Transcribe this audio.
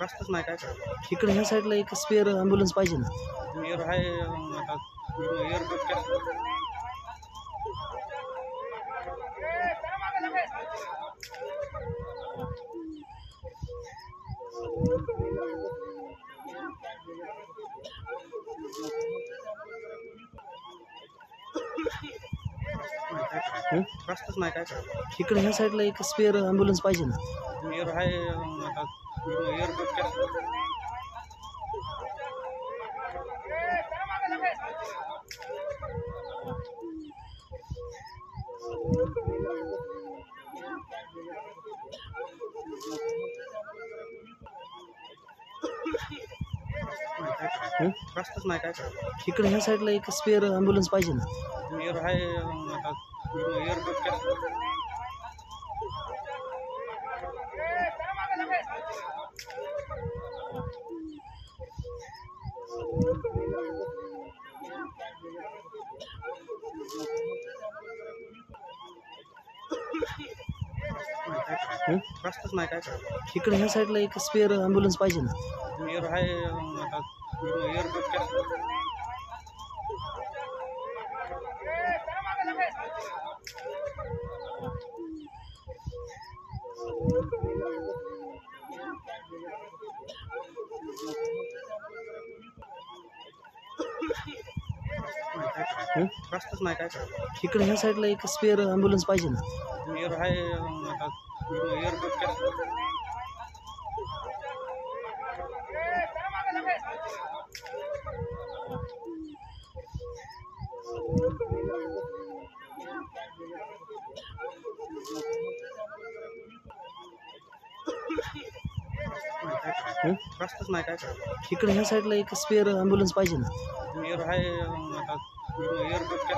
रस्ताच नाही काय करायचं. इकडे ह्या साईडला एक स्पेअर ॲम्ब्युलन्स पाहिजे ना. एअर आहे आता एअरपोर्टच्या रस्ताच नाही काय करायचं. इकडे ह्या साईडला एक स्पेअर ॲम्ब्युलन्स पाहिजे ना. एअर आहे आता एअरपोर्टच्या रस्ताच नाही काय करायचं. इकडे ह्या साईडला एक स्पेअर ॲम्ब्युलन्स पाहिजे ना. एअर आहे आता एअरपोर्टच्या रस्ताच नाही काय करायचं. इकडे ह्या साईडला एक स्पेअर ॲम्ब्युलन्स पाहिजे ना. एअर आहे आता एअरपोर्टच्या रस्ताच नाही काय करायचं. इकडे ह्या साईडला एक स्पेअर ॲम्ब्युलन्स पाहिजे ना. एअर आहे आता एअरपोर्टच्या रस्ताच नाही काय करायचं. इकडे ह्या साईडला एक स्पेअर ॲम्ब्युलन्स पाहिजे ना. एअर आहे आता एअरपोर्टच्या